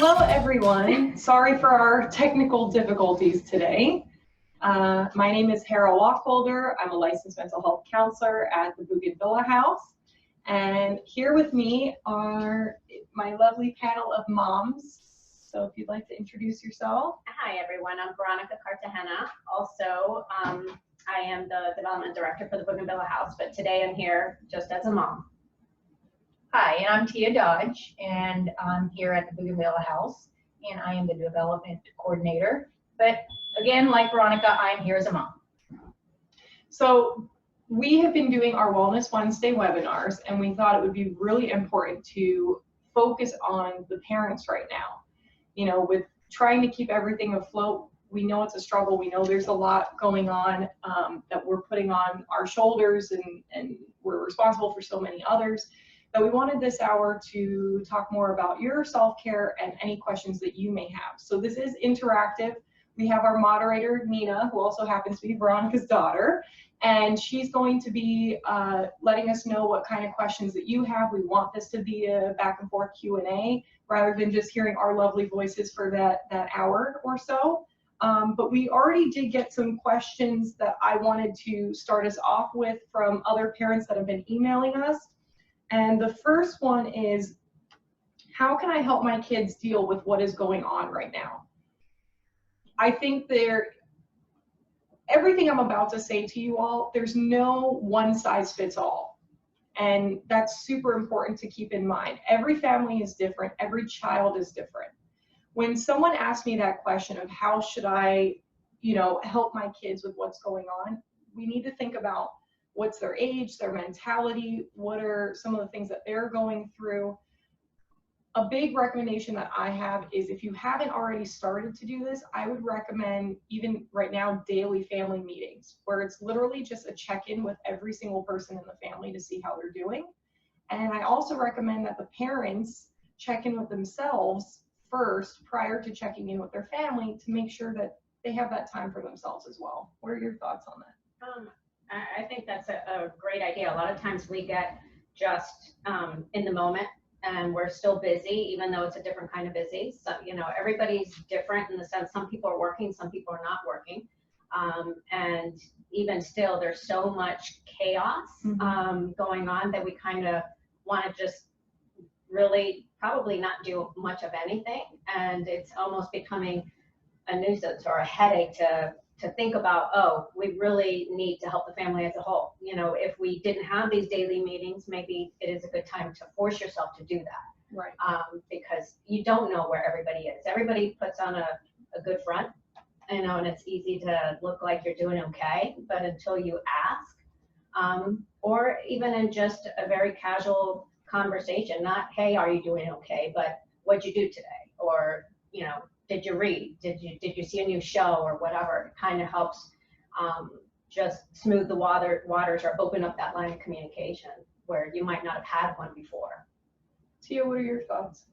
Hello, everyone. Sorry for our technical difficulties today. My name is Hera Wacholder. I'm a licensed mental health counselor at the Bougainvillea House. And here with me are my lovely panel of moms. So if you'd like to introduce yourself. Hi, everyone. I'm Veronica Cartagena. Also, I am the development director for the Bougainvillea House, but today I'm here just as a mom. Hi, and I'm Tia Dodge, and I'm here at the Bougainvillea House, and I am the development coordinator. But again, like Veronica, I'm here as a mom. So we have been doing our Wellness Wednesday webinars, and we thought it would be really important to focus on the parents right now. You know, with trying to keep everything afloat, we know it's a struggle. We know there's a lot going on that we're putting on our shoulders, and we're responsible for so many others. But we wanted this hour to talk more about your self-care and any questions that you may have. So this is interactive. We have our moderator, Nina, who also happens to be Veronica's daughter, and she's going to be letting us know what kind of questions that you have. We want this to be a back and forth Q&A rather than just hearing our lovely voices for that hour or so. But we already did get some questions that I wanted to start us off with from other parents that have been emailing us. And the first one is, how can I help my kids deal with what is going on right now? I think everything I'm about to say to you all, there's no one size fits all. And that's super important to keep in mind. Every family is different. Every child is different. When someone asks me that question of how should I, help my kids with what's going on, we need to think about what's their age, their mentality, what are some of the things that they're going through. A big recommendation that I have is, if you haven't already started to do this, I would recommend, even right now, daily family meetings, where it's literally just a check-in with every single person in the family to see how they're doing. And I also recommend that the parents check in with themselves first prior to checking in with their family to make sure that they have that time for themselves as well. What are your thoughts on that? I think that's a great idea. A lot of times we get just in the moment, and we're still busy, even though it's a different kind of busy. So, everybody's different in the sense some people are working, some people are not working. And even still, there's so much chaos going on that we kind of want to just really probably not do much of anything. And it's almost becoming a nuisance or a headache to think about, oh, we really need to help the family as a whole. If we didn't have these daily meetings, maybe it is a good time to force yourself to do that. Right. Because you don't know where everybody is. Everybody puts on a good front, and it's easy to look like you're doing okay, but until you ask, or even in just a very casual conversation, not, hey, are you doing okay, but what'd you do today? Or, did you read? Did you see a new show or whatever? It kind of helps just smooth the waters or open up that line of communication where you might not have had one before. Tia, what are your thoughts?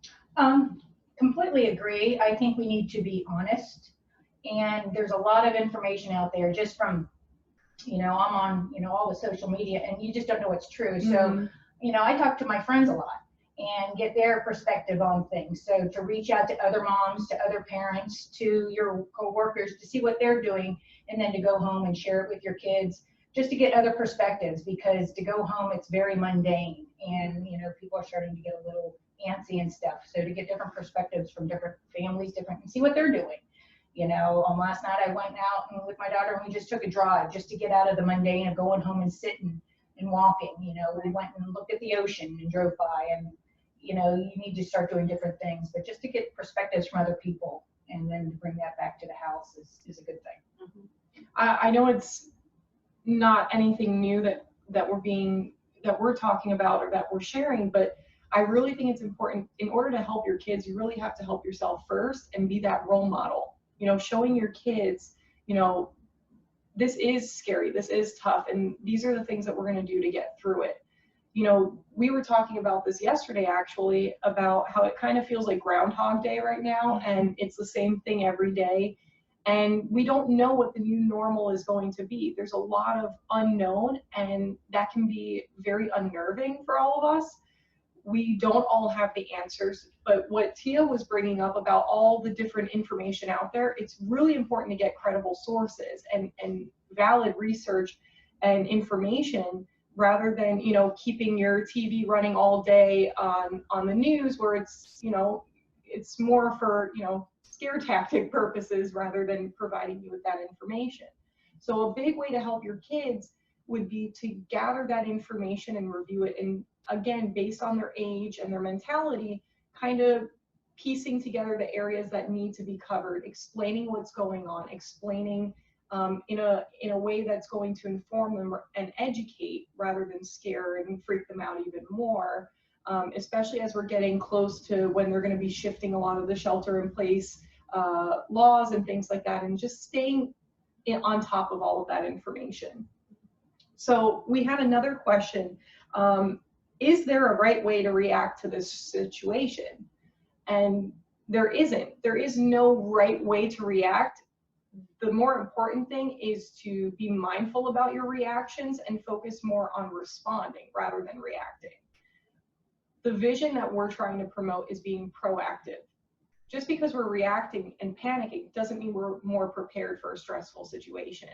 Completely agree. I think we need to be honest. And there's a lot of information out there just from, I'm on, all the social media, and you just don't know what's true. So, I talk to my friends a lot and get their perspective on things. So to reach out to other moms, to other parents, to your coworkers, to see what they're doing, and then to go home and share it with your kids, just to get other perspectives, because to go home, it's very mundane, and people are starting to get a little antsy and stuff. So to get different perspectives from different families, and see what they're doing. Last night I went out and with my daughter, and we just took a drive just to get out of the mundane of going home and sitting and walking. We went and looked at the ocean and drove by, and you need to start doing different things, but just to get perspectives from other people and then to bring that back to the house is a good thing. I know it's not anything new that we're talking about or that we're sharing, but I really think it's important. In order to help your kids, you really have to help yourself first and be that role model. Showing your kids, this is scary, this is tough, and these are the things that we're going to do to get through it. We were talking about this yesterday, actually, about how it kind of feels like Groundhog Day right now, and it's the same thing every day. And we don't know what the new normal is going to be. There's a lot of unknown, and that can be very unnerving for all of us. we don't all have the answers, but what Tia was bringing up about all the different information out there, it's really important to get credible sources and valid research and information, rather than, you know, keeping your TV running all day on the news, where it's, you know, it's more for, you know, scare tactic purposes rather than providing you with that information. So a big way to help your kids would be to gather that information and review it, and again, based on their age and their mentality, kind of piecing together the areas that need to be covered, explaining what's going on, explaining in a way that's going to inform them and educate rather than scare and freak them out even more, especially as we're getting close to when they're going to be shifting a lot of the shelter in place laws and things like that, and just staying on top of all of that information. So we had another question. Is there a right way to react to this situation? And there isn't. There is no right way to react. The more important thing is to be mindful about your reactions and focus more on responding rather than reacting. The vision that we're trying to promote is being proactive. Just because we're reacting and panicking doesn't mean we're more prepared for a stressful situation.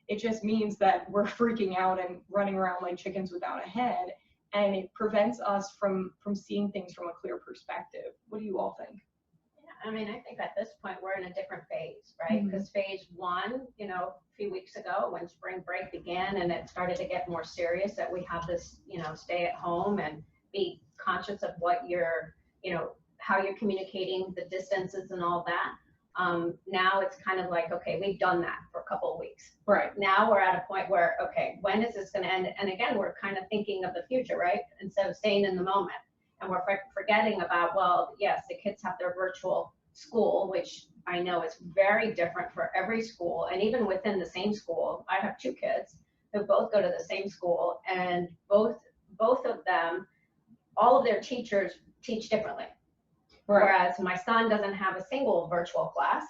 It just means that we're freaking out and running around like chickens without a head, and it prevents us from seeing things from a clear perspective. What do you all think? Yeah, I mean, I think at this point we're in a different phase, right? Because phase one, you know, a few weeks ago when spring break began and it started to get more serious, that we have this, you know, stay at home and be conscious of what you're, you know, how you're communicating, the distances and all that. Now it's kind of like, okay, we've done that for a couple of weeks. Right. Now we're at a point where, okay, when is this going to end? And again, we're kind of thinking of the future, right? Instead of staying in the moment. And we're forgetting about, well, yes, the kids have their virtual school, which I know is very different for every school. And even within the same school, I have two kids who both go to the same school, and both of them, all of their teachers teach differently. Right. Whereas my son doesn't have a single virtual class.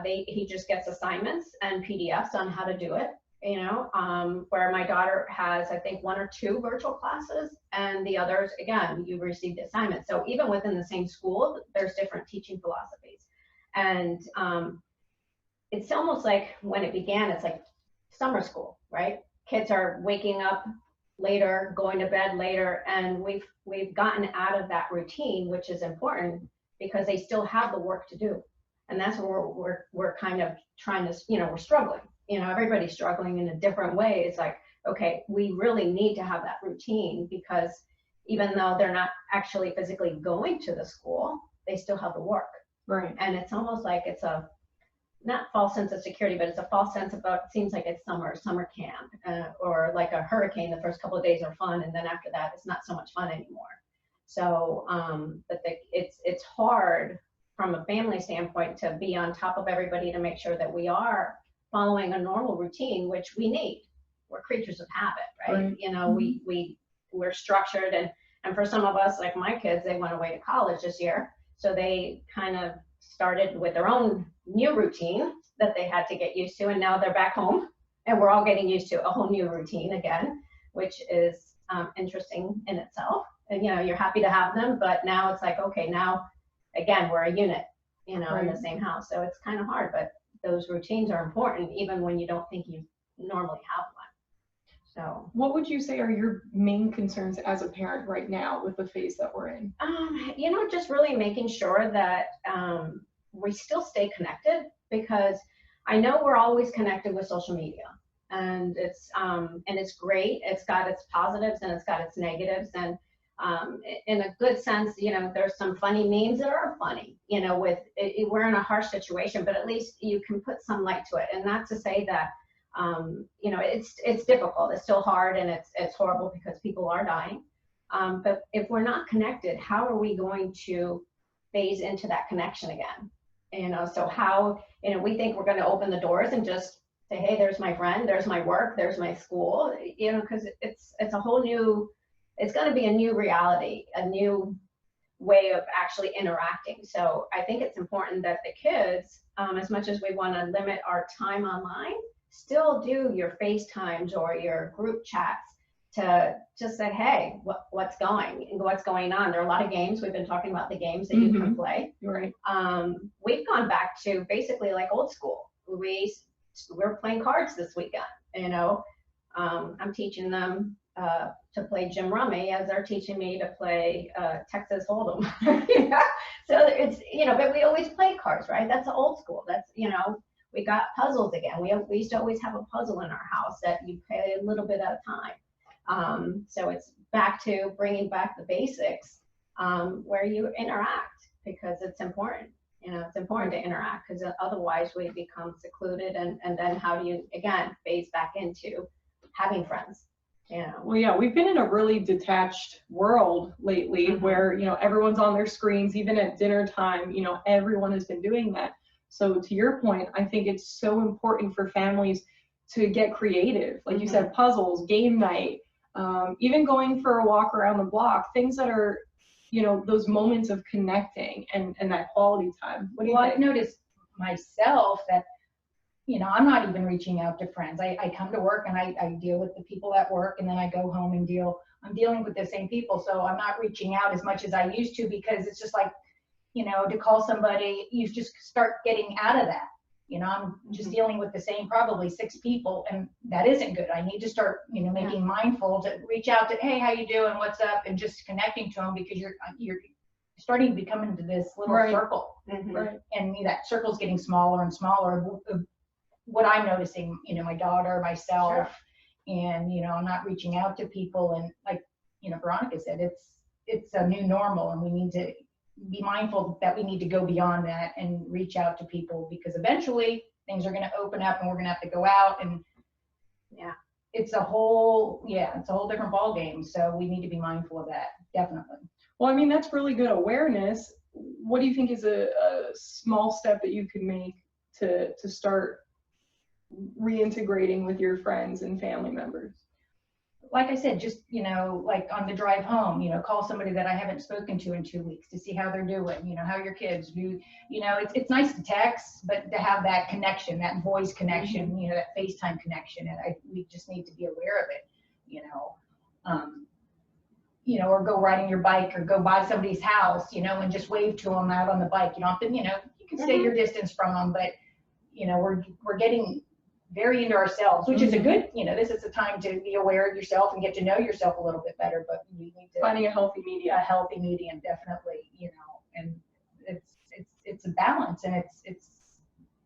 He just gets assignments and PDFs on how to do it, you know, where my daughter has, I think, 1 or 2 virtual classes, and the others, again, you receive the assignment. So even within the same school, there's different teaching philosophies. And it's almost like when it began, it's like summer school, right? Kids are waking up later, going to bed later, and we've gotten out of that routine, which is important because they still have the work to do. And that's where we're kind of trying to, you know, we're struggling. You know, everybody's struggling in a different way. It's like, okay, we really need to have that routine, because even though they're not actually physically going to the school, they still have the work. Right. And it's almost like it's a, not false sense of security, but it's a false sense about, it seems like it's summer camp, or like a hurricane. The first couple of days are fun, and then after that, it's not so much fun anymore. So, but it's hard from a family standpoint to be on top of everybody to make sure that we are following a normal routine, which we need. We're creatures of habit, right? You know, we're structured, and for some of us, like my kids, they went away to college this year, so they kind of started with their own new routine that they had to get used to, and now they're back home, and we're all getting used to a whole new routine again, which is interesting in itself. And you know, you're happy to have them, but now it's like, okay, now again, we're a unit, you know, in the same house. So it's kind of hard, but those routines are important even when you don't think you normally have one. So what would you say are your main concerns as a parent right now with the phase that we're in? You know, just really making sure that we still stay connected, because I know we're always connected with social media, and it's great. It's got its positives and it's got its negatives, and in a good sense, you know, there's some funny memes that are funny, you know, we're in a harsh situation, but at least you can put some light to it. And not to say that, you know, it's difficult, it's still hard, and it's horrible because people are dying. But if we're not connected, how are we going to phase into that connection again? You know, so how, you know, we think we're going to open the doors and just say, hey, there's my friend, there's my work, there's my school, you know, because it's a whole new, it's going to be a new reality, a new way of actually interacting. So I think it's important that the kids, as much as we want to limit our time online, still do your FaceTimes or your group chats to just say, hey, what's going on? There are a lot of games. We've been talking about the games that you can play. Right. We've gone back to basically like old school. We're playing cards this weekend, you know. I'm teaching them to play Jim Rummy as they're teaching me to play Texas Hold'em. Yeah. So it's, you know, but we always play cards, right? That's old school. That's, you know, we got puzzles again. We used to always have a puzzle in our house that you play a little bit at a time. So it's back to bringing back the basics where you interact, because it's important. You know, it's important to interact, because otherwise we become secluded, and then how do you, again, phase back into having friends, you know? Well, yeah, we've been in a really detached world lately where, you know, everyone's on their screens, even at dinner time, you know, everyone has been doing that. So to your point, I think it's so important for families to get creative. Like you said, puzzles, game night, even going for a walk around the block, things that are, you know, those moments of connecting and that quality time. What do you think? I've noticed myself that, you know, I'm not even reaching out to friends. I come to work and I deal with the people at work, and then I go home and I'm dealing with the same people. So I'm not reaching out as much as I used to, because it's just like, you know, to call somebody, you just start getting out of that. You know, I'm just dealing with the same probably 6 people, and that isn't good. I need to start, you know, making mindful to reach out to, hey, how you doing? What's up? And just connecting to them, because you're starting to become into this little circle. Right. And that circle's getting smaller and smaller. What I'm noticing, you know, my daughter, myself, and, you know, I'm not reaching out to people. And like, you know, Veronica said, it's a new normal, and we need to be mindful that we need to go beyond that and reach out to people, because eventually things are going to open up and we're going to have to go out, and it's a whole different ball game. So we need to be mindful of that. Definitely. Well, I mean, that's really good awareness. What do you think is a small step that you can make to start reintegrating with your friends and family members? Like I said, just, you know, like on the drive home, you know, call somebody that I haven't spoken to in 2 weeks to see how they're doing. You know, how your kids do. You know, it's nice to text, but to have that connection, that voice connection, you know, that FaceTime connection, and we just need to be aware of it. You know, or go riding your bike, or go by somebody's house, you know, and just wave to them out on the bike. You don't have to, you know, you can stay your distance from them, but, you know, we're getting very into ourselves, which is a good, you know, this is a time to be aware of yourself and get to know yourself a little bit better, but we need to finding a healthy medium. Definitely, you know, and it's a balance, and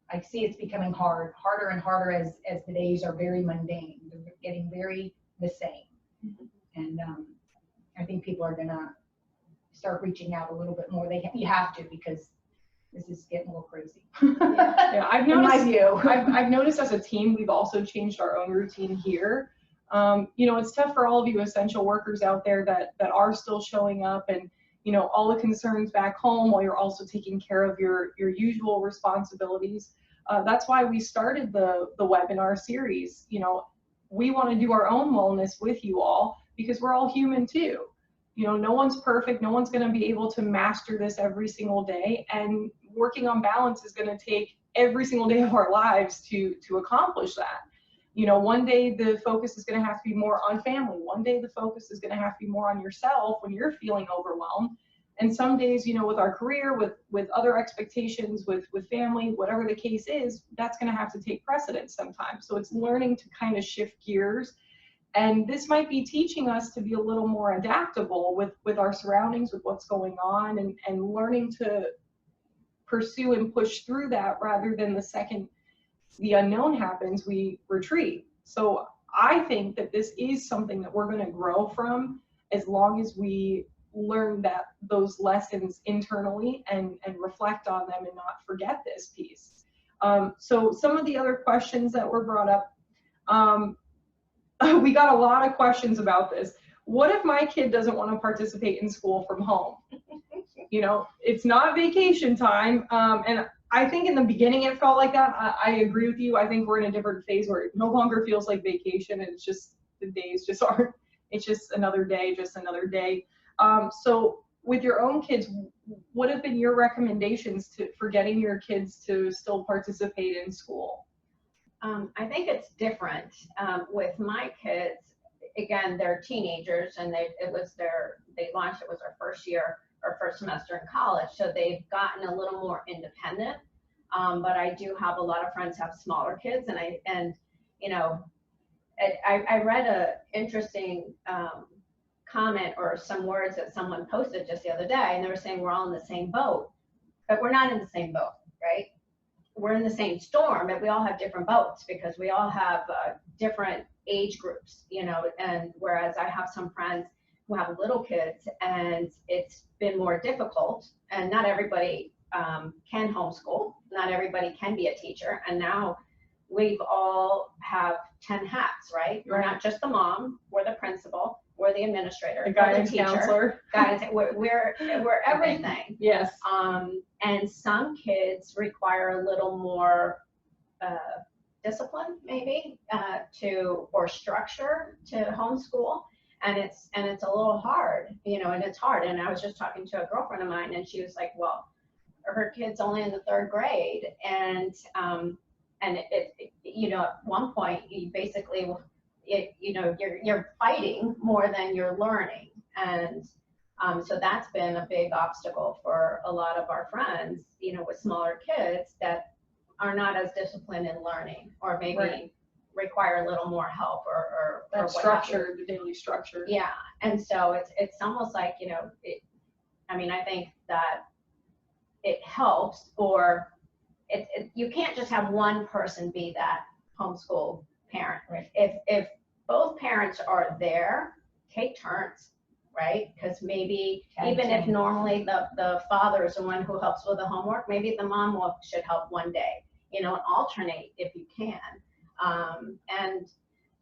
I see it's becoming harder and harder as the days are very mundane. They're getting very the same. And I think people are gonna start reaching out a little bit more. You have to, because this is getting a little crazy. Yeah, I've noticed. In my view. I've noticed as a team, we've also changed our own routine here. You know, it's tough for all of you essential workers out there that are still showing up, and, you know, all the concerns back home while you're also taking care of your usual responsibilities. That's why we started the webinar series. You know, we want to do our own wellness with you all, because we're all human too. You know, no one's perfect. No one's going to be able to master this every single day. And working on balance is going to take every single day of our lives to accomplish that. You know, one day the focus is going to have to be more on family. One day the focus is going to have to be more on yourself when you're feeling overwhelmed. And some days, you know, with our career, with other expectations, with family, whatever the case is, that's going to have to take precedence sometimes. So it's learning to kind of shift gears. And this might be teaching us to be a little more adaptable with our surroundings, with what's going on, and learning to pursue and push through that, rather than the second the unknown happens, we retreat. So I think that this is something that we're going to grow from, as long as we learn those lessons internally and reflect on them and not forget this piece. So some of the other questions that were brought up, we got a lot of questions about this. What if my kid doesn't want to participate in school from home? You know, it's not vacation time. And I think in the beginning it felt like that. I agree with you. I think we're in a different phase where it no longer feels like vacation. And it's just, the days just aren't, it's just another day, just another day. So with your own kids, what have been your recommendations for getting your kids to still participate in school? I think it's different. With my kids, again, they're teenagers, and they launched, it was our first year or first semester in college, so they've gotten a little more independent. But I do have a lot of friends who have smaller kids, and you know, I read a interesting comment or some words that someone posted just the other day, and they were saying we're all in the same boat, but we're not in the same boat, right? We're in the same storm, but we all have different boats because we all have different age groups, you know, and whereas I have some friends who have little kids and it's been more difficult, and not everybody can homeschool, not everybody can be a teacher, and now we've all have 10 hats, right? We're not just the mom, we're the principal, we're the administrator, The we're the guidance teacher, counselor. guys, we're everything. Yes. And some kids require a little more discipline, maybe, or structure to homeschool, and it's a little hard, you know, and it's hard. And I was just talking to a girlfriend of mine, and she was like, well, her kid's only in the 3rd grade, and it you know, at one point you basically, you know, you're fighting more than you're learning, and so that's been a big obstacle for a lot of our friends, you know, with smaller kids that are not as disciplined in learning, or maybe require a little more help or That structure, the daily structure. Yeah, and so it's almost like, you know, I mean, I think that it helps, or you can't just have one person be that homeschool parent. Right. If both parents are there, take turns, right? Because maybe even if normally the father is the one who helps with the homework, maybe the mom should help one day, you know, and alternate if you can. And,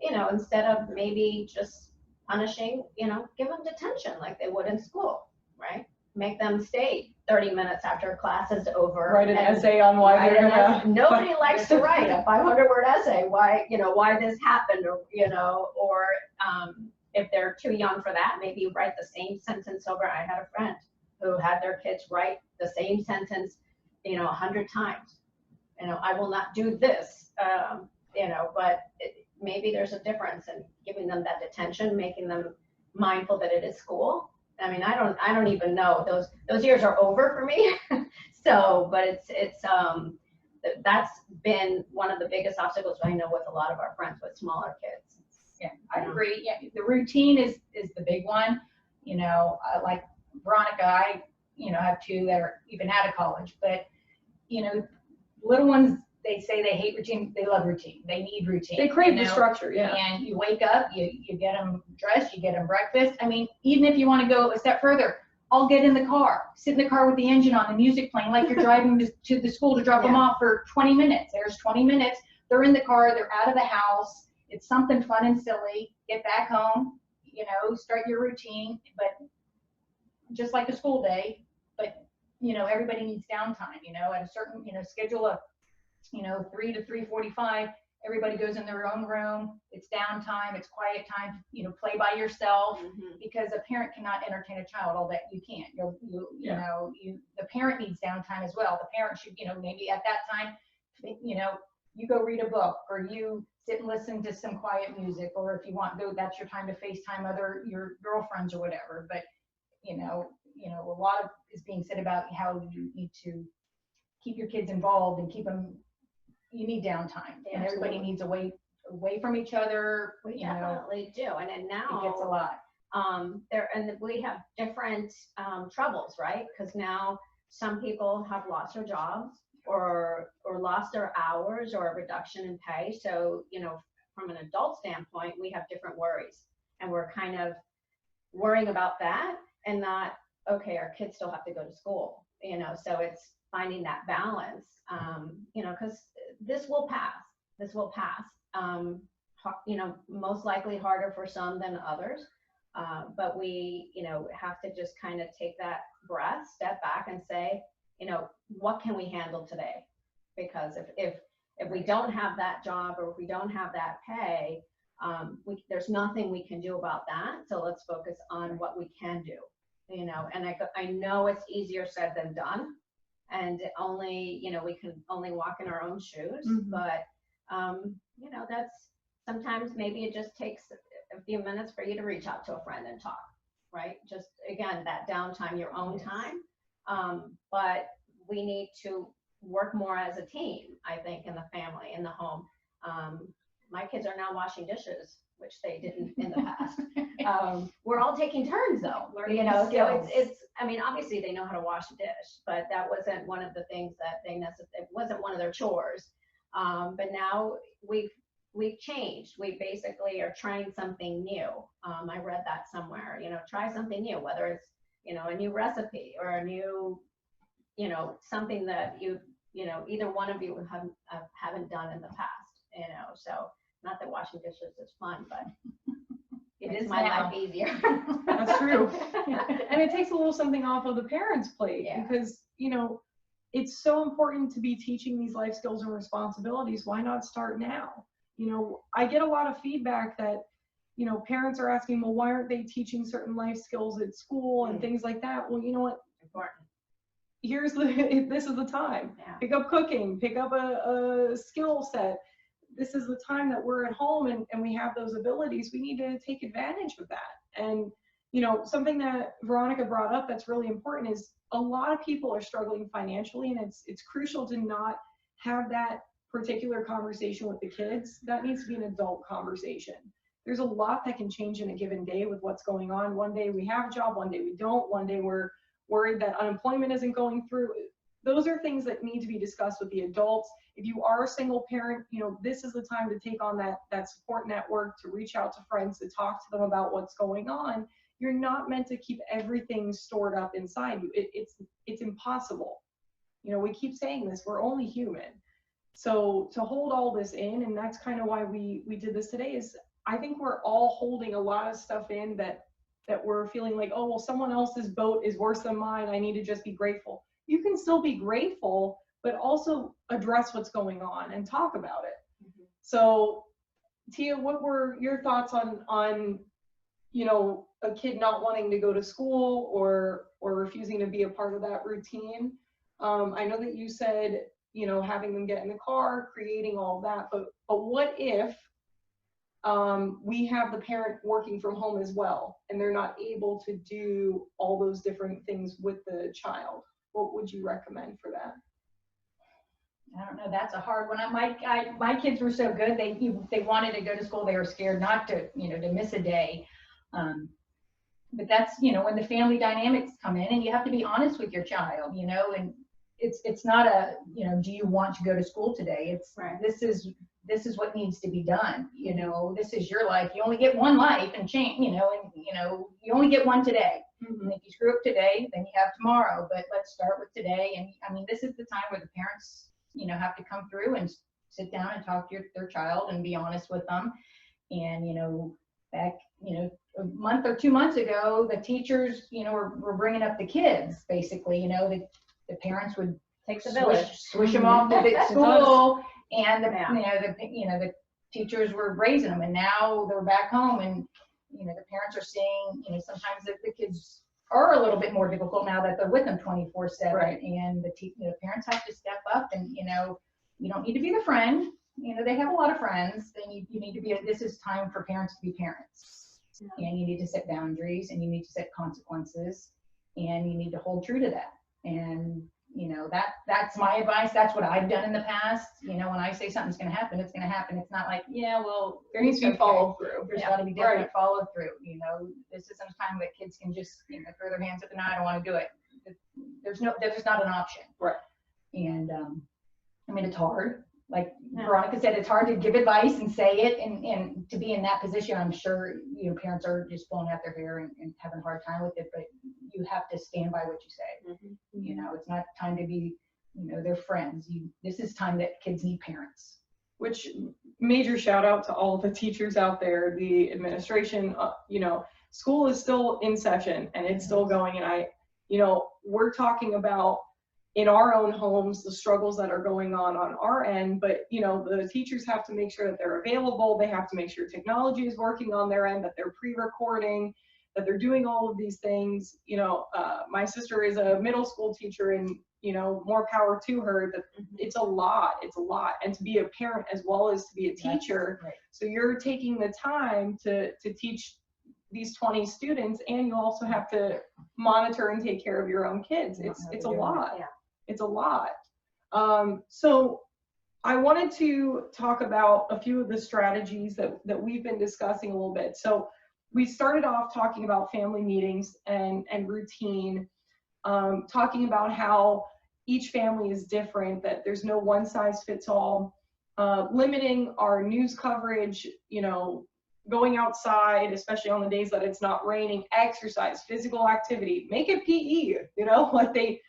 you know, instead of maybe just punishing, you know, give them detention like they would in school, right? Make them stay 30 minutes after class is over. Write an essay on why they're gonna. Nobody likes to write a 500-word essay, why this happened, or, you know, or if they're too young for that, maybe write the same sentence over. I had a friend who had their kids write the same sentence, you know, 100 times. You know, I will not do this, you know, but maybe there's a difference in giving them that detention, making them mindful that it is school. I mean, I don't even know, those years are over for me. So, but that's been one of the biggest obstacles I know with a lot of our friends with smaller kids. Yeah, I agree. Yeah, the routine is the big one. You know, like Veronica, I, you know, have 2 that are even out of college, but, you know, little ones, they say they hate routine. They love routine. They need routine. They crave the structure, yeah. And you wake up, you get them dressed, you get them breakfast. I mean, even if you want to go a step further, I'll get in the car, sit in the car with the engine on, the music playing, like you're driving to the school to drop them off for 20 minutes. There's 20 minutes. They're in the car. They're out of the house. It's something fun and silly. Get back home, you know, start your routine, but just like a school day, but, you know, everybody needs downtime, you know, at a certain, you know, schedule of, you know, 3 to 3:45, everybody goes in their own room. It's downtime. It's quiet time. You know, play by yourself, because a parent cannot entertain a child all that. You can't. You know, the parent needs downtime as well. The parent should, you know, maybe at that time, you know, you go read a book, or you sit and listen to some quiet music, or if you want, that's your time to FaceTime your girlfriends or whatever. But you know, a lot of is being said about how you need to keep your kids involved and keep them. You need downtime, and everybody needs away from each other. We definitely do, and now it gets a lot. We have different troubles, right? Because now some people have lost their jobs, or lost their hours, or a reduction in pay. So, you know, from an adult standpoint, we have different worries, and we're kind of worrying about that, and not, okay, our kids still have to go to school, you know. So it's finding that balance, you know, because this will pass. You know, most likely harder for some than others, but we, you know, have to just kind of take that breath, step back, and say, you know, what can we handle today? Because if we don't have that job, or if we don't have that pay, there's nothing we can do about that. So let's focus on what we can do, you know. And I know it's easier said than done, and only, you know, we can only walk in our own shoes. But you know, that's sometimes maybe it just takes a few minutes for you to reach out to a friend and talk, right? Just, again, that downtime, your own time. But we need to work more as a team, I think, in the family, in the home. My kids are now washing dishes, which they didn't in the past. We're all taking turns though, Learning you know, so skills. it's, I mean, obviously they know how to wash a dish, but that wasn't one of the things that they it wasn't one of their chores. But now we've changed. We basically are trying something new. I read that somewhere, you know, try something new, whether it's, you know, a new recipe or a new, you know, something that you know, either one of you haven't done in the past, you know, so not that washing dishes is fun, but it is my life easier. That's true. And it takes a little something off of the parents' plate, Yeah. because, you know, it's so important to be teaching these life skills and responsibilities. Why not start now? You know, I get a lot of feedback that, you know, parents are asking, well, why aren't they teaching certain life skills at school and things like that? Well, you know what? Important. This is the time. Yeah. Pick up cooking, pick up a skill set. This is the time that we're at home and we have those abilities. We need to take advantage of that. And, you know, something that Veronica brought up that's really important is a lot of people are struggling financially, and it's crucial to not have that particular conversation with the kids. That needs to be an adult conversation. There's a lot that can change in a given day with what's going on. One day we have a job, one day we don't, one day we're worried that unemployment isn't going through. Those are things that need to be discussed with the adults. If you are a single parent, you know, this is the time to take on that support network, to reach out to friends, to talk to them about what's going on. You're not meant to keep everything stored up inside you. It's impossible. You know, we keep saying this, we're only human. So to hold all this in, and that's kind of why we did this today, is I think we're all holding a lot of stuff in that we're feeling like, oh, well, someone else's boat is worse than mine. I need to just be grateful. You can still be grateful, but also address what's going on and talk about it. Mm-hmm. So Tia, what were your thoughts on, you know, a kid not wanting to go to school or refusing to be a part of that routine? I know that you said, you know, having them get in the car, creating all of that, but what if we have the parent working from home as well, and they're not able to do all those different things with the child? What would you recommend for that? I don't know. That's a hard one. My kids were so good. They wanted to go to school. They were scared not to, you know, to miss a day. But that's, you know, when the family dynamics come in, and you have to be honest with your child, you know, and it's not a, you know, do you want to go to school today? It's right. This is what needs to be done. You know, this is your life. You only get one life, and change, you know, and, you know, you only get one today. Mm-hmm. And if you screw up today, then you have tomorrow. But let's start with today. And I mean, this is the time where the parents, you know, have to come through and sit down and talk to their child and be honest with them. And, you know, back, you know, a month or 2 months ago, the teachers, you know, were bringing up the kids, basically. You know, the parents would take the village, swish them off to school, and the teachers were raising them, and now they're back home, and, you know, the parents are seeing, you know, sometimes that the kids are a little bit more difficult now that they're with them 24/7, right. And the parents have to step up, and, you know, you don't need to be the friend. You know, they have a lot of friends. Then you need to be. This is time for parents to be parents, yeah. And you need to set boundaries, and you need to set consequences, and you need to hold true to that. And, you know, that's my advice. That's what I've done in the past. You know, when I say something's going to happen, it's going to happen. It's not like, yeah, well, there needs to be follow through. There's got to be definite follow through. You know, this isn't a time that kids can just, you know, throw their hands up and I don't want to do it. There's not an option. Right. And I mean, it's hard. Like Veronica said, it's hard to give advice and say it, and to be in that position, I'm sure, you know, parents are just pulling out their hair and having a hard time with it, but you have to stand by what you say. Mm-hmm. You know, it's not time to be, you know, their friends. This is time that kids need parents. Which, major shout out to all of the teachers out there, the administration. You know, school is still in session and it's still going, and you know, we're talking about in our own homes the struggles that are going on our end, but, you know, the teachers have to make sure that they're available. They have to make sure technology is working on their end, that they're pre-recording, that they're doing all of these things. My sister is a middle school teacher, and more power to her. That it's a lot, and to be a parent as well as to be a teacher. Right. So you're taking the time to teach these 20 students, and you also have to monitor and take care of your own kids. It's a lot. Yeah. It's a lot. So I wanted to talk about a few of the strategies that we've been discussing a little bit. So we started off talking about family meetings and routine, talking about how each family is different, that there's no one size fits all, limiting our news coverage, going outside, especially on the days that it's not raining, exercise, physical activity, make it PE, like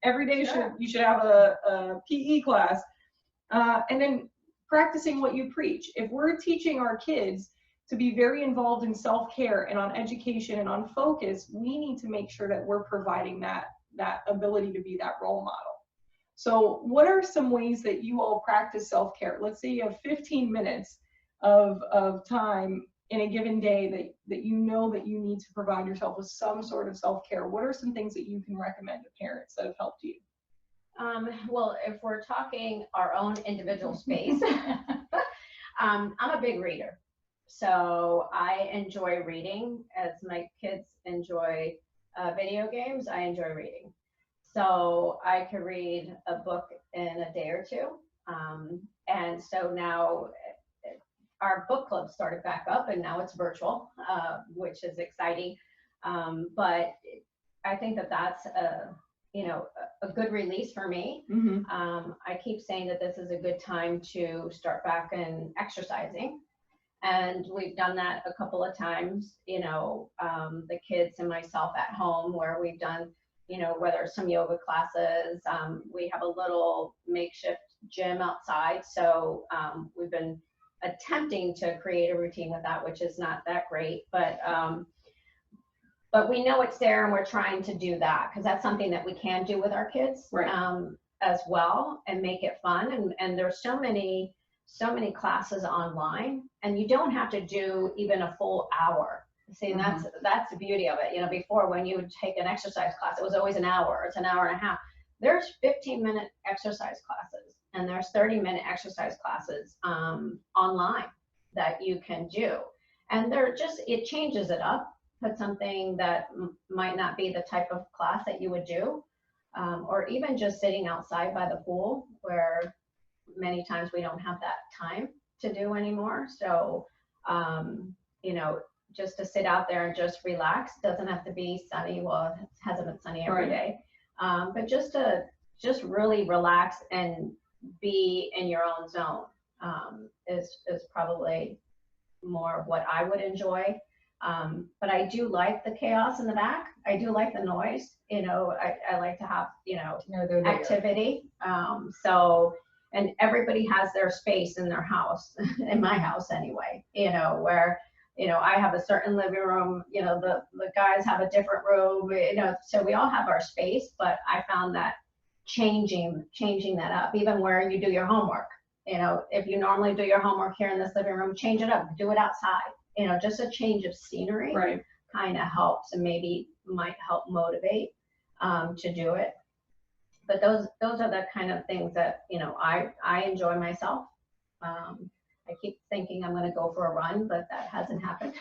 every day you should have a PE class. And then practicing what you preach. If we're teaching our kids to be very involved in self-care and on education and on focus, we need to make sure that we're providing that ability to be that role model. So what are some ways that you all practice self-care? Let's say you have 15 minutes of time in a given day that you know that you need to provide yourself with some sort of self-care. What are some things that you can recommend to parents that have helped you? Well, if we're talking our own individual space, I'm a big reader. So I enjoy reading. As my kids enjoy video games, I enjoy reading. So I could read a book in a day or two. And so now our book club started back up, and now it's virtual, which is exciting. But I think that's a good release for me. Mm-hmm. I keep saying that this is a good time to start back and exercising. And we've done that a couple of times, the kids and myself at home, where we've done, whether some yoga classes, we have a little makeshift gym outside. So we've been attempting to create a routine with that, which is not that great, but we know it's there, and we're trying to do that, because that's something that we can do with our kids, right, as well, and make it fun. And there's so many classes online, and you don't have to do even a full hour. See, and that's the beauty of it. Before, when you would take an exercise class, it was always an hour. It's an hour and a half. There's 15-minute exercise classes, and there's 30-minute exercise classes online that you can do. And it changes it up. Put something that might not be the type of class that you would do, or even just sitting outside by the pool, where many times we don't have that time to do anymore. So, just to sit out there and just relax. Doesn't have to be sunny. Well, it hasn't been sunny every day, but just to really relax and be in your own zone is probably more what I would enjoy. But I do like the chaos in the back. I do like the noise. I like to have, activity. And everybody has their space in their house, in my house anyway, where, I have a certain living room, the guys have a different room, so we all have our space. But I found that changing that up, even where you do your homework, if you normally do your homework here in this living room, change it up, do it outside. Just a change of scenery kind of helps, and maybe might help motivate to do it. But those are the kind of things that, I enjoy myself. I keep thinking I'm going to go for a run, but that hasn't happened.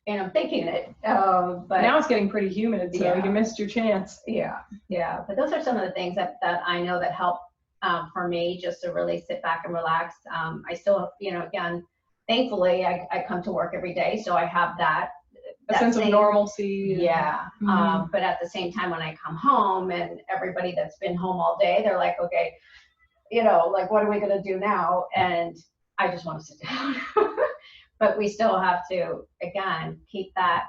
And I'm thinking it. But now it's getting pretty humid, so you missed your chance. Yeah. But those are some of the things that I know that help for me, just to really sit back and relax. I still, again, thankfully, I come to work every day, so I have that sense of normalcy. Yeah. But at the same time, when I come home, and everybody that's been home all day, they're like, okay, like, what are we going to do now? And I just want to sit down. But we still have to, again, keep that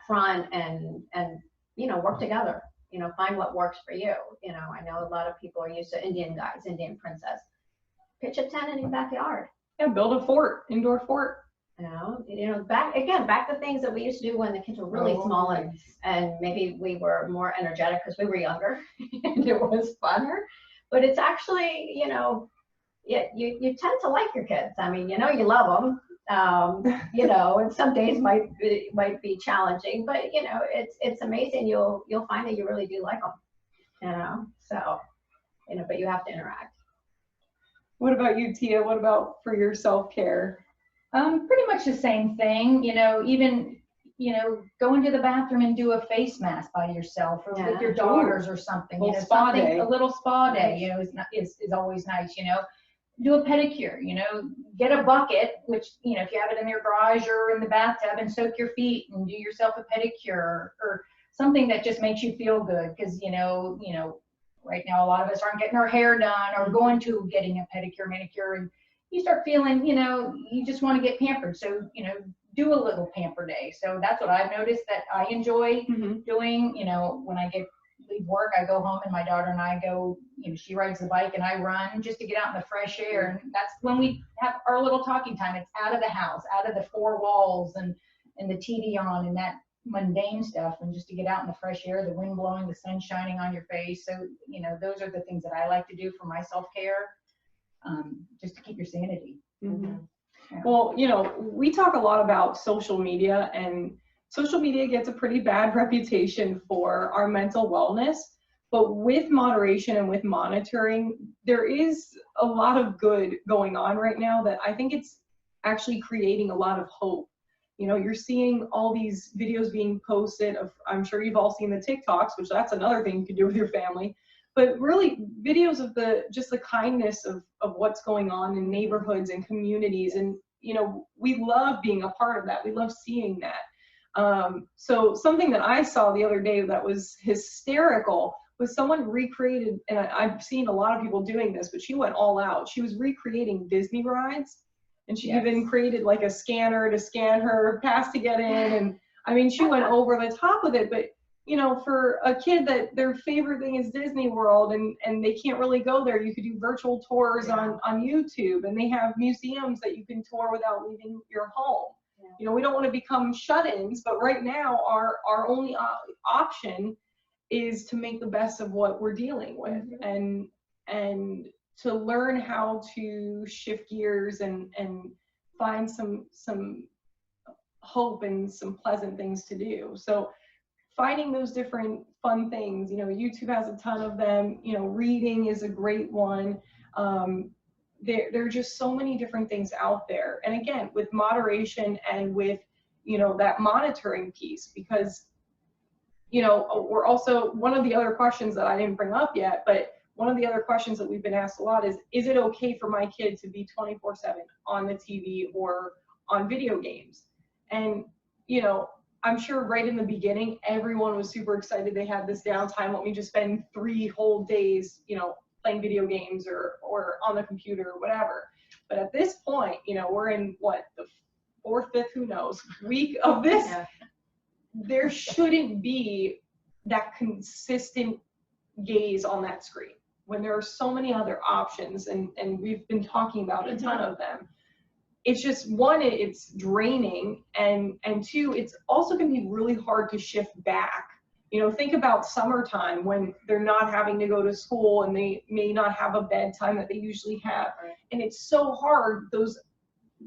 front and work together. Find what works for you. I know a lot of people are used to Indian guys, Indian princess. Pitch a tent in your backyard. Yeah, build a fort, indoor fort. Back to things that we used to do when the kids were really small, and maybe we were more energetic because we were younger and it was funner. But it's actually, you tend to like your kids. I mean, you love them, You know, and some days might be challenging, but you know, it's amazing. You'll find that you really do like them. You know, so you know, but you have to interact. What about you, Tia? What about for your self-care? Pretty much the same thing, you know, even, you know, go into the bathroom and do a face mask by yourself or Yeah. with your daughters or something, you Little know, spa something, day. a little spa day, you know, is always nice, you know. Do a pedicure, you know, get a bucket, which, you know, if you have it in your garage or in the bathtub, and soak your feet and do yourself a pedicure or something that just makes you feel good. Because, you know, right now a lot of us aren't getting our hair done or going to getting a pedicure, manicure, and you start feeling, you know, you just want to get pampered. So, you know, do a little pamper day. So that's what I've noticed that I enjoy doing. You know, when I leave work, I go home and my daughter and I go, you know, she rides the bike and I run just to get out in the fresh air. And that's when we have our little talking time. It's out of the house, out of the four walls and the TV on and that mundane stuff, and just to get out in the fresh air, the wind blowing, the sun shining on your face. So, you know, those are the things that I like to do for my self-care, just to keep your sanity. Mm-hmm. Yeah. Well, you know, we talk a lot about social media, and social media gets a pretty bad reputation for our mental wellness, but with moderation and with monitoring, there is a lot of good going on right now that I think it's actually creating a lot of hope. You know, you're seeing all these videos being posted of, I'm sure you've all seen the TikToks, which that's another thing you can do with your family, but really videos of just the kindness of what's going on in neighborhoods and communities. And, you know, we love being a part of that. We love seeing that. So something that I saw the other day that was hysterical was someone recreated, and I've seen a lot of people doing this, but she went all out. She was recreating Disney rides, and she even created like a scanner to scan her pass to get in. And I mean, she went over the top with it, but you know, for a kid that their favorite thing is Disney World and they can't really go there, you could do virtual tours on YouTube, and they have museums that you can tour without leaving your home. Yeah. You know, we don't want to become shut-ins, but right now our only option is to make the best of what we're dealing with, and to learn how to shift gears and find some hope and some pleasant things to do. So finding those different fun things, you know, YouTube has a ton of them. You know, reading is a great one. There are just so many different things out there. And again, with moderation and with, you know, that monitoring piece, because, you know, we're also, one of the other questions that I didn't bring up yet, but one of the other questions that we've been asked a lot is it okay for my kid to be 24/7 on the TV or on video games? And, you know, I'm sure right in the beginning, everyone was super excited. They had this downtime. Let me just spend 3 whole days, you know, playing video games or on the computer or whatever. But at this point, you know, we're in what, the 4th, 5th, who knows, week of this. Yeah. There shouldn't be that consistent gaze on that screen when there are so many other options, and we've been talking about a ton of them. It's just, one, it's draining, and 2, it's also going to be really hard to shift back. You know, think about summertime when they're not having to go to school and they may not have a bedtime that they usually have. Right. And it's so hard those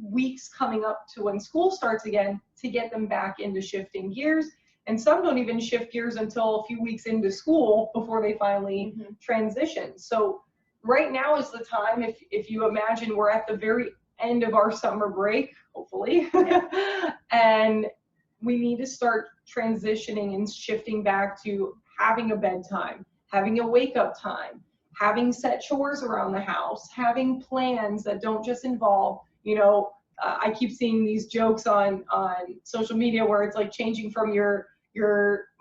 weeks coming up to when school starts again to get them back into shifting gears. And some don't even shift gears until a few weeks into school before they finally transition. So right now is the time, if you imagine we're at the very end of our summer break, hopefully, and we need to start transitioning and shifting back to having a bedtime, having a wake up time, having set chores around the house, having plans that don't just involve, you know, I keep seeing these jokes on social media where it's like changing from your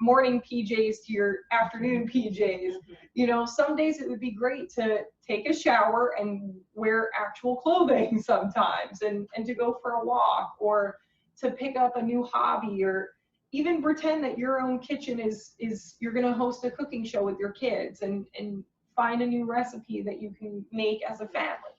morning PJs to your afternoon PJs. You know, some days it would be great to take a shower and wear actual clothing sometimes, and to go for a walk, or to pick up a new hobby, or even pretend that your own kitchen is you're going to host a cooking show with your kids and find a new recipe that you can make as a family.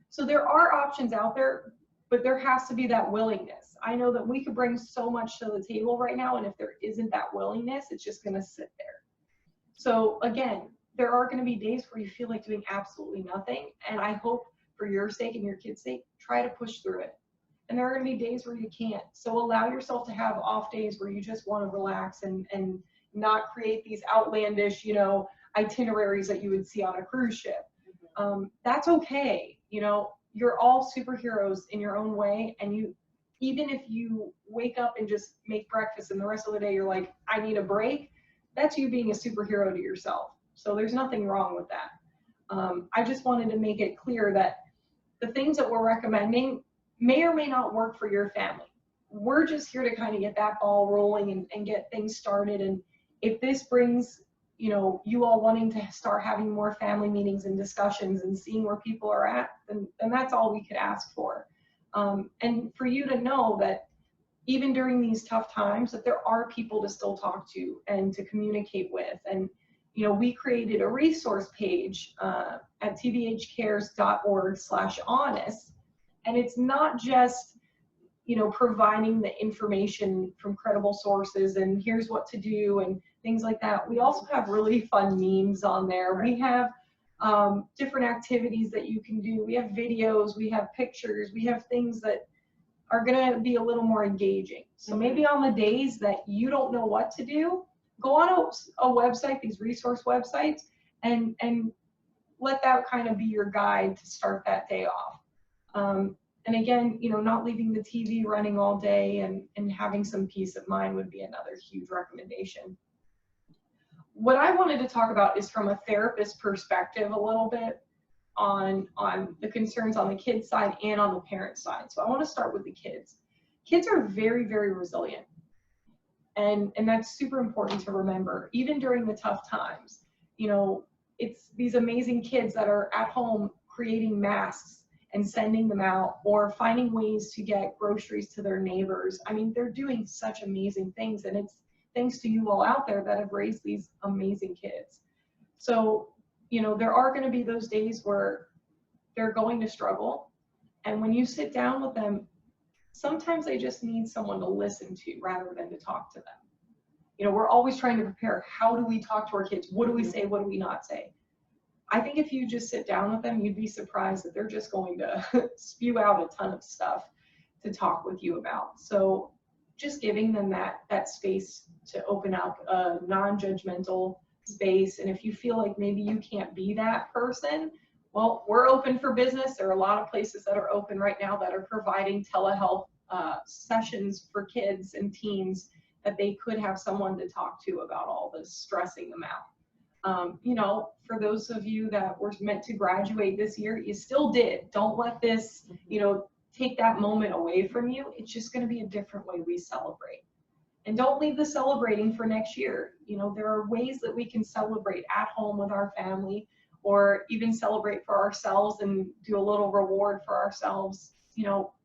So there are options out there, but there has to be that willingness. I know that we could bring so much to the table right now, and if there isn't that willingness, it's just going to sit there. So again, there are going to be days where you feel like doing absolutely nothing, and I hope for your sake and your kids' sake, try to push through it. and there are going to be days where you can't. So allow yourself to have off days where you just want to relax and not create these outlandish, you know, itineraries that you would see on a cruise ship. That's okay. You know, you're all superheroes in your own way, and you, even if you wake up and just make breakfast and the rest of the day you're like, I need a break, that's you being a superhero to yourself. So there's nothing wrong with that. I just wanted to make it clear that the things that we're recommending may or may not work for your family. We're just here to kind of get that ball rolling and get things started. And if this brings, you know, you all wanting to start having more family meetings and discussions and seeing where people are at, then that's all we could ask for. And for you to know that even during these tough times, that there are people to still talk to and to communicate with. And, you know, we created a resource page at tbhcares.org/honest. And it's not just, you know, providing the information from credible sources and here's what to do and things like that. We also have really fun memes on there. We have different activities that you can do. We have videos, we have pictures, we have things that are going to be a little more engaging. So maybe on the days that you don't know what to do, go on a website, these resource websites, and let that kind of be your guide to start that day off. And again, you know, not leaving the TV running all day and having some peace of mind would be another huge recommendation. What I wanted to talk about is from a therapist perspective a little bit on the concerns on the kids side and on the parent side. So I want to start with the kids. Kids are very, very resilient. And that's super important to remember, even during the tough times. You know, it's these amazing kids that are at home creating masks and sending them out, or finding ways to get groceries to their neighbors. I mean, they're doing such amazing things, and it's thanks to you all out there that have raised these amazing kids. So, you know, there are going to be those days where they're going to struggle, and when you sit down with them, sometimes they just need someone to listen to rather than to talk to them. You know, we're always trying to prepare. How do we talk to our kids? What do we say? What do we not say? I think if you just sit down with them, you'd be surprised that they're just going to spew out a ton of stuff to talk with you about. So just giving them that space to open up a non-judgmental space. And if you feel like maybe you can't be that person, well, we're open for business. There are a lot of places that are open right now that are providing telehealth sessions for kids and teens that they could have someone to talk to about all this stressing them out. You know, for those of you that were meant to graduate this year, you still did. Don't let this, you know, take that moment away from you. It's just going to be a different way we celebrate. And don't leave the celebrating for next year. You know, there are ways that we can celebrate at home with our family, or even celebrate for ourselves and do a little reward for ourselves. You know,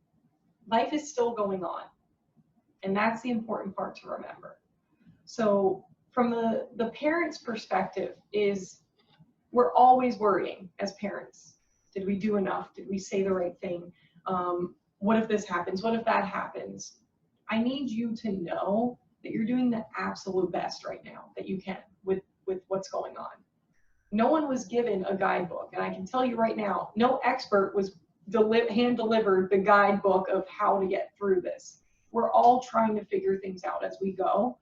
life is still going on. And that's the important part to remember. So from the parents' perspective is we're always worrying as parents. Did we do enough? Did we say the right thing? What if this happens? What if that happens? I need you to know that you're doing the absolute best right now that you can with what's going on. No one was given a guidebook, and I can tell you right now, no expert was hand-delivered the guidebook of how to get through this. We're all trying to figure things out as we go,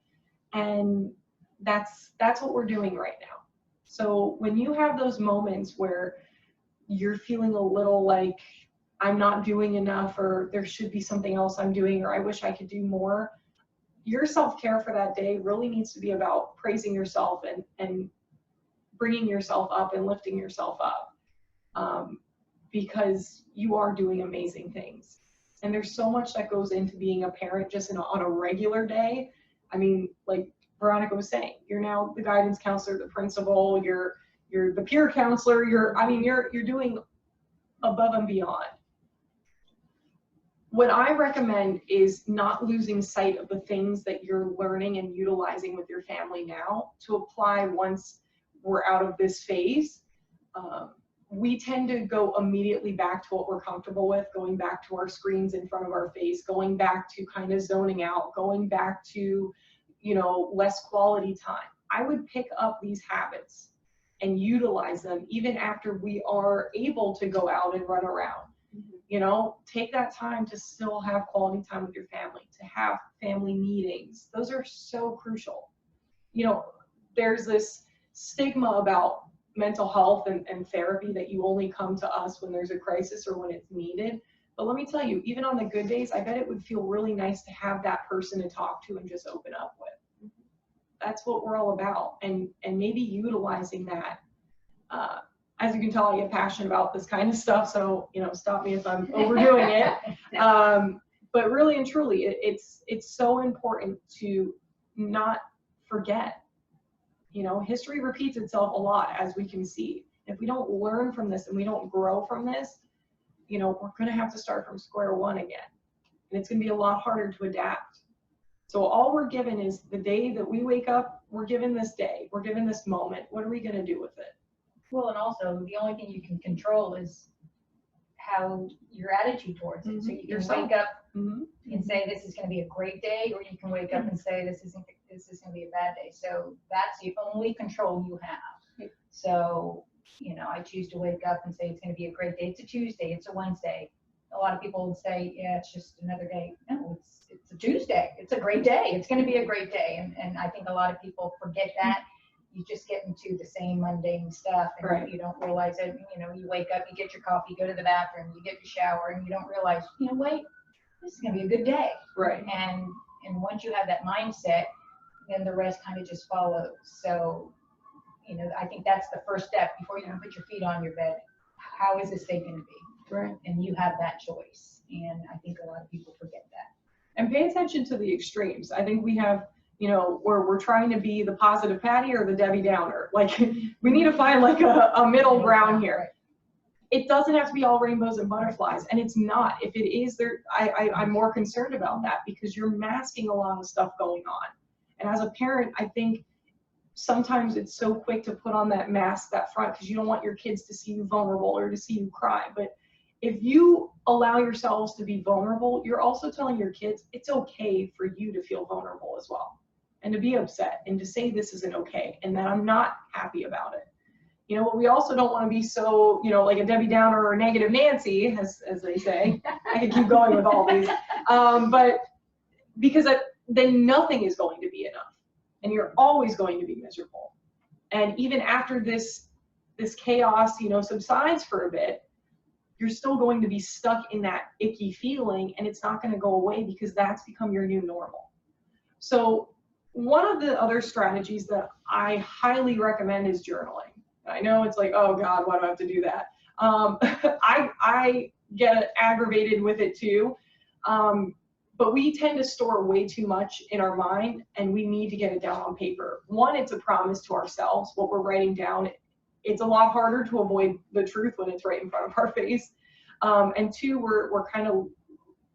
and that's what we're doing right now. So when you have those moments where you're feeling a little like I'm not doing enough, or there should be something else I'm doing, or I wish I could do more, your self-care for that day really needs to be about praising yourself and bringing yourself up and lifting yourself up, because you are doing amazing things. And there's so much that goes into being a parent just on a regular day. I mean, like Veronica was saying, you're now the guidance counselor, the principal, you're the peer counselor, you're doing above and beyond. What I recommend is not losing sight of the things that you're learning and utilizing with your family now to apply once we're out of this phase. We tend to go immediately back to what we're comfortable with, going back to our screens in front of our face, going back to kind of zoning out, going back to, you know, less quality time. I would pick up these habits and utilize them even after we are able to go out and run around. You know, take that time to still have quality time with your family, to have family meetings. Those are so crucial. You know, there's this stigma about mental health and therapy that you only come to us when there's a crisis or when it's needed. But let me tell you, even on the good days, I bet it would feel really nice to have that person to talk to and just open up with. That's what we're all about. And maybe utilizing that. As you can tell, I get passionate about this kind of stuff. So, you know, stop me if I'm overdoing it. But really and truly, it's so important to not forget. You know, history repeats itself a lot, as we can see. If we don't learn from this and we don't grow from this, you know, we're going to have to start from square one again. And it's going to be a lot harder to adapt. So all we're given is the day that we wake up, we're given this day, we're given this moment. What are we going to do with it? Well, and also the only thing you can control is how your attitude towards it. So you can Yourself. wake up Mm-hmm. and say this is going to be a great day, or you can wake up and say this is going to be a bad day. So that's the only control you have. So, you know, I choose to wake up and say it's going to be a great day. It's a Tuesday, it's a Wednesday. A lot of people would say, yeah, it's just another day. No, it's a Tuesday. It's a great day. It's going to be a great day. And I think a lot of people forget that. You just get into the same mundane stuff, and Right. you don't realize it. You know, you wake up, you get your coffee, go to the bathroom, you get your shower, and you don't realize, you know, wait, this is going to be a good day. Right. And once you have that mindset, then the rest kind of just follows. So, you know, I think that's the first step before you even put your feet on your bed. How is this day going to be? Right. And you have that choice. And I think a lot of people forget that. And pay attention to the extremes. I think we have, you know, where we're trying to be the positive Patty or the Debbie Downer. Like, we need to find like a middle ground here. It doesn't have to be all rainbows and butterflies, and it's not. If it is, I'm more concerned about that, because you're masking a lot of stuff going on. And as a parent, I think sometimes it's so quick to put on that mask, that front, because you don't want your kids to see you vulnerable or to see you cry. But if you allow yourselves to be vulnerable, you're also telling your kids it's okay for you to feel vulnerable as well, and to be upset, and to say this isn't okay, and that I'm not happy about it. You know, we also don't want to be so, you know, like a Debbie Downer or negative Nancy, as they say. I can keep going with all these. But because then nothing is going to be enough, and you're always going to be miserable. And even after this chaos, you know, subsides for a bit, you're still going to be stuck in that icky feeling, and it's not going to go away, because that's become your new normal. So one of the other strategies that I highly recommend is journaling. I know it's like, oh God, why do I have to do that? I get aggravated with it too. But we tend to store way too much in our mind, and we need to get it down on paper. One, it's a promise to ourselves, what we're writing down. It's a lot harder to avoid the truth when it's right in front of our face. And two, we're kind of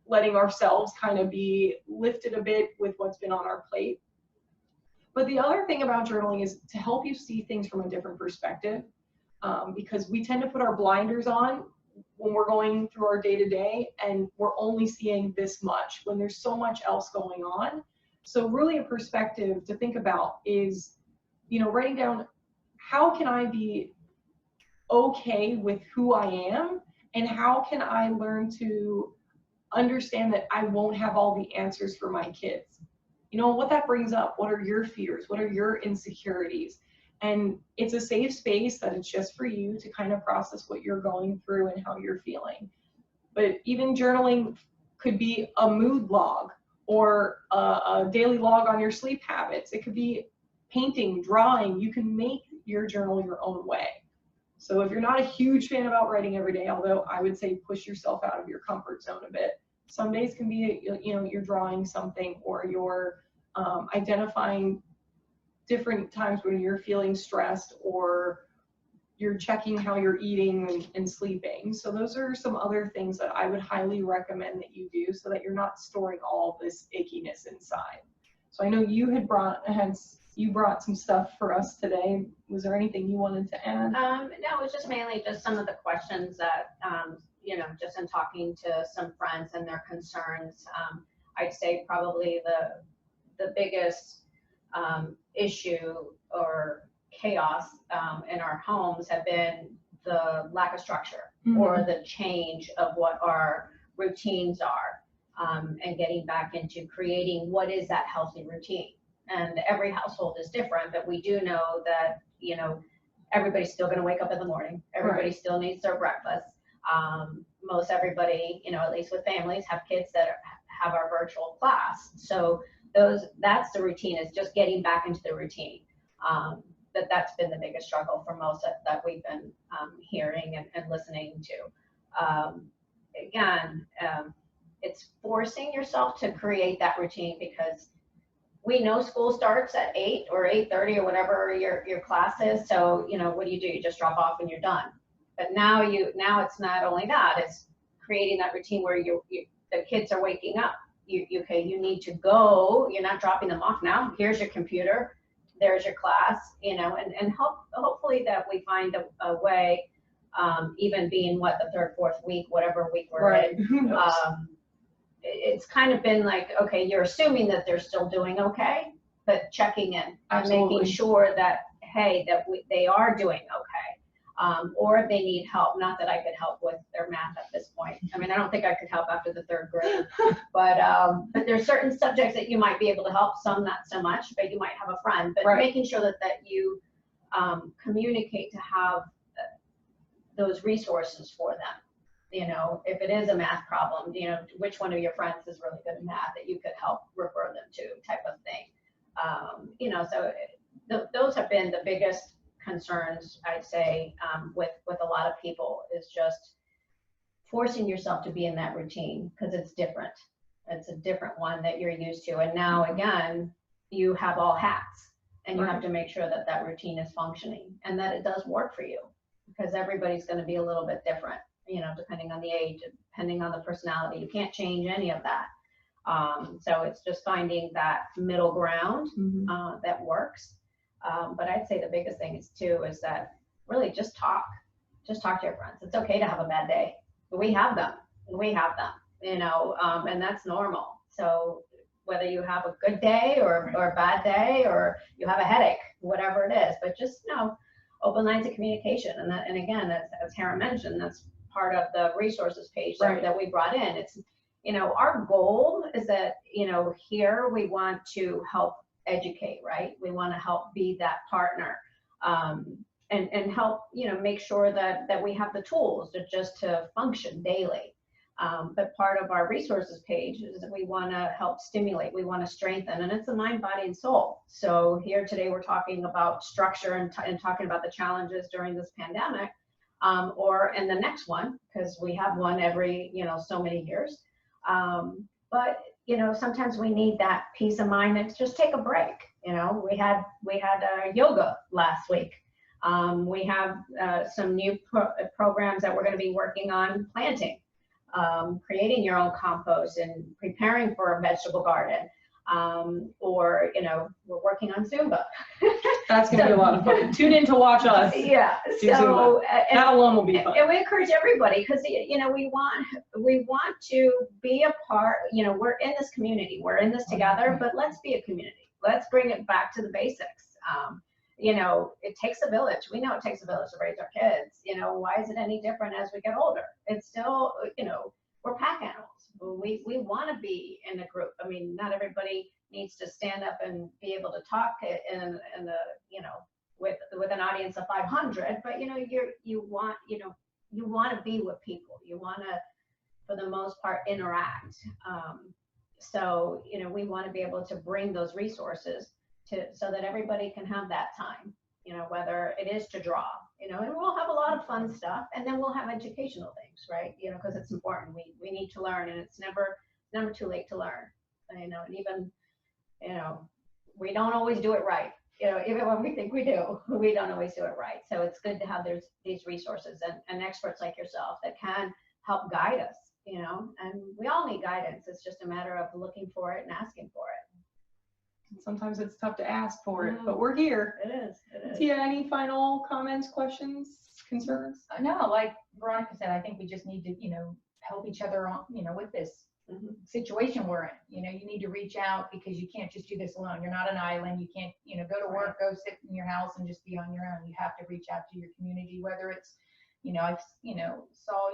letting ourselves kind of be lifted a bit with what's been on our plate. But the other thing about journaling is to help you see things from a different perspective, because we tend to put our blinders on when we're going through our day-to-day, and we're only seeing this much when there's so much else going on. So really a perspective to think about is, you know, writing down, how can I be okay with who I am, and how can I learn to understand that I won't have all the answers for my kids? You know, what that brings up, what are your fears? What are your insecurities? And it's a safe space that it's just for you to kind of process what you're going through and how you're feeling. But even journaling could be a mood log, or a daily log on your sleep habits. It could be painting, drawing. You can make your journal your own way. So if you're not a huge fan about writing every day, although I would say push yourself out of your comfort zone a bit. Some days can be, you know, you're drawing something, or you're identifying different times when you're feeling stressed, or you're checking how you're eating and sleeping. So those are some other things that I would highly recommend that you do, so that you're not storing all this ickiness inside. So I know you had brought some stuff for us today. Was there anything you wanted to add? No, it was just mainly just some of the questions that, you know, just in talking to some friends and their concerns. I'd say probably the biggest issue or chaos in our homes have been the lack of structure. or the change of what our routines are, and getting back into creating what is that healthy routine. And every household is different, but we do know that, you know, everybody's still going to wake up in the morning. Everybody still needs their breakfast. Most everybody, you know, at least with families, have kids that have our virtual class. So that's the routine, is just getting back into the routine. That's been the biggest struggle for most that we've been hearing and listening to. Again, it's forcing yourself to create that routine, because we know school starts at 8 or 8:30 or whatever your class is. So, you know, what do? You just drop off and you're done. But now it's not only that, it's creating that routine where the kids are waking up. You need to go. You're not dropping them off now. Here's your computer. There's your class, you know, and hopefully that we find a way, even being the third, fourth week, whatever week we're in. It's kind of been like, okay, you're assuming that they're still doing okay, but checking in and making sure that, hey, they are doing okay. Or if they need help, not that I could help with their math at this point. I mean, I don't think I could help after the 3rd grade, but there's certain subjects that you might be able to help, some not so much, but you might have a friend, but making sure that you communicate to have those resources for them. You know, if it is a math problem, you know, which one of your friends is really good at math that you could help refer them to, type of thing. You know, so those have been the biggest concerns, I'd say, with a lot of people, is just forcing yourself to be in that routine, because it's different. It's a different one that you're used to. And now, again, you have all hats, and you have to make sure that that routine is functioning and that it does work for you, because everybody's going to be a little bit different, you know, depending on the age, depending on the personality. You can't change any of that. So it's just finding that middle ground that works. But I'd say the biggest thing is that really just talk to your friends. It's okay to have a bad day. We have them, you know, and that's normal. So whether you have a good day or a bad day, or you have a headache, whatever it is, but just, you know, open lines of communication. And again, as Tara mentioned, that's part of the resources page that we brought in. It's, you know, our goal is that, you know, here we want to help educate, right? We want to help be that partner, and help, you know, make sure that we have the tools to function daily. But part of our resources page is that we want to help stimulate, we want to strengthen, and it's a mind, body, and soul. So here today we're talking about structure and talking about the challenges during this pandemic, or in the next one, because we have one every, you know, so many years. But, you know, sometimes we need that peace of mind and just take a break. You know, we had yoga last week. We have some new programs that we're going to be working on, planting, creating your own compost and preparing for a vegetable garden. Or, you know, we're working on Zumba. That's going to be a lot of fun. Tune in to watch us. Yeah. So that alone will be fun. And we encourage everybody, because, you know, we want to be a part, you know, we're in this community, we're in this together, but let's be a community. Let's bring it back to the basics. You know, it takes a village. We know it takes a village to raise our kids. You know, why is it any different as we get older? It's still, you know, we're pack animals. We want to be in a group. I mean, not everybody needs to stand up and be able to talk in the, you know, with an audience of 500, but, you know, you want to be with people. You want to, for the most part, interact. So, you know, we want to be able to bring those resources so that everybody can have that time, you know, whether it is to draw, you know, and we'll have a lot of fun stuff, and then we'll have educational things, right? You know, because it's important. We need to learn, and it's never too late to learn, you know, and even, you know, we don't always do it right. You know, even when we think we do, we don't always do it right. So it's good to have these resources and experts like yourself that can help guide us, you know, and we all need guidance. It's just a matter of looking for it and asking for it. Sometimes it's tough to ask for it, but we're here. It is. Tia, any final comments, questions, concerns? No, like Veronica said, I think we just need to, you know, help each other on, you know, with this situation we're in. You know, you need to reach out, because you can't just do this alone. You're not an island. You can't, you know, go to work, go sit in your house and just be on your own. You have to reach out to your community, whether it's I've, saw,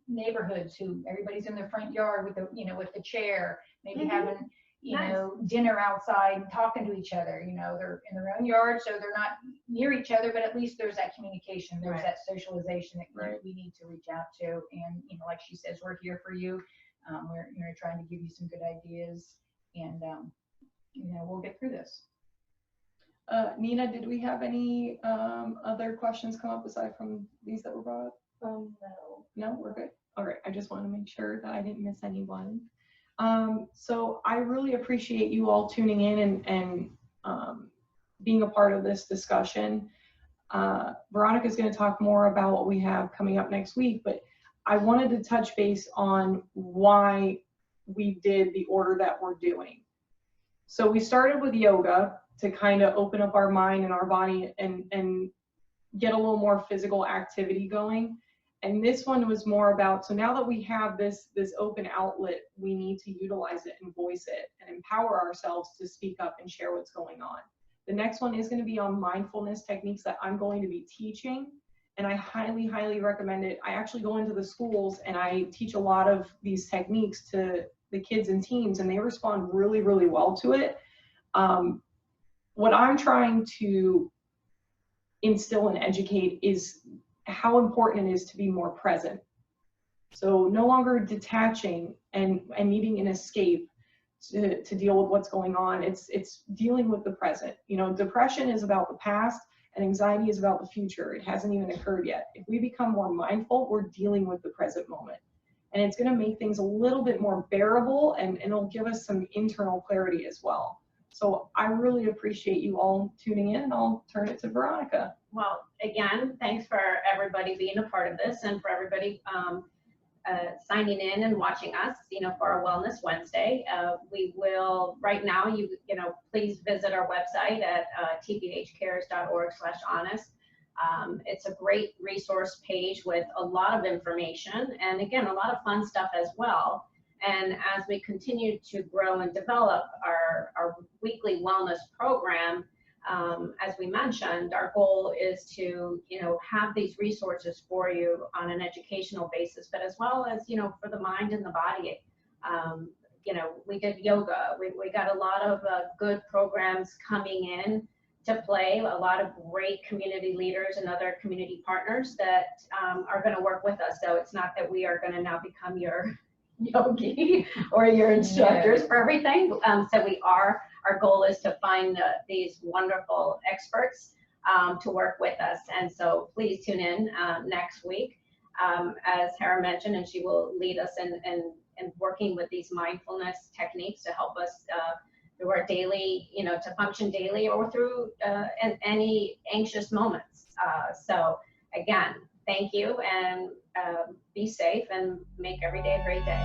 neighborhoods who everybody's in their front yard with with the chair, maybe Mhm. having, Nice. dinner outside and talking to each other. They're in their own yard, so they're not near each other, but at least there's that communication, there's Right. that socialization that Right. we need to reach out to. And, like she says, we're here for you. We're, trying to give you some good ideas, and, we'll get through this. Nina, did we have any other questions come up aside from these that were brought up? No. No, we're good. All right, I just want to make sure that I didn't miss anyone. So I really appreciate you all tuning in and being a part of this discussion. Veronica is going to talk more about what we have coming up next week, but I wanted to touch base on why we did the order that we're doing. So we started with yoga to kind of open up our mind and our body and get a little more physical activity going. And this one was more about, so now that we have this open outlet, we need to utilize it and voice it and empower ourselves to speak up and share what's going on. The next one is going to be on mindfulness techniques that I'm going to be teaching. And I highly, highly recommend it. I actually go into the schools and I teach a lot of these techniques to the kids and teens, and they respond really, really well to it. What I'm trying to instill and educate is how important it is to be more present. So no longer detaching and needing an escape to deal with what's going on. It's dealing with the present. Depression is about the past and anxiety is about the future. It hasn't even occurred yet. If we become more mindful, we're dealing with the present moment. And it's going to make things a little bit more bearable, and it'll give us some internal clarity as well. So I really appreciate you all tuning in, and I'll turn it to Veronica. Well, again, thanks for everybody being a part of this and for everybody signing in and watching us, for our Wellness Wednesday. We will, right now, please visit our website at tphcares.org/honest. It's a great resource page with a lot of information and, again, a lot of fun stuff as well. And as we continue to grow and develop our weekly wellness program, as we mentioned, our goal is to, have these resources for you on an educational basis, but as well as, for the mind and the body. We did yoga. We got a lot of good programs coming in to play, a lot of great community leaders and other community partners that are going to work with us. So it's not that we are going to now become your yogi or your instructors for everything. So our goal is to find these wonderful experts to work with us. And so please tune in next week, as Hera mentioned, and she will lead us in working with these mindfulness techniques to help us through our daily, to function daily or through any anxious moments. So again, thank you, and be safe and make every day a great day.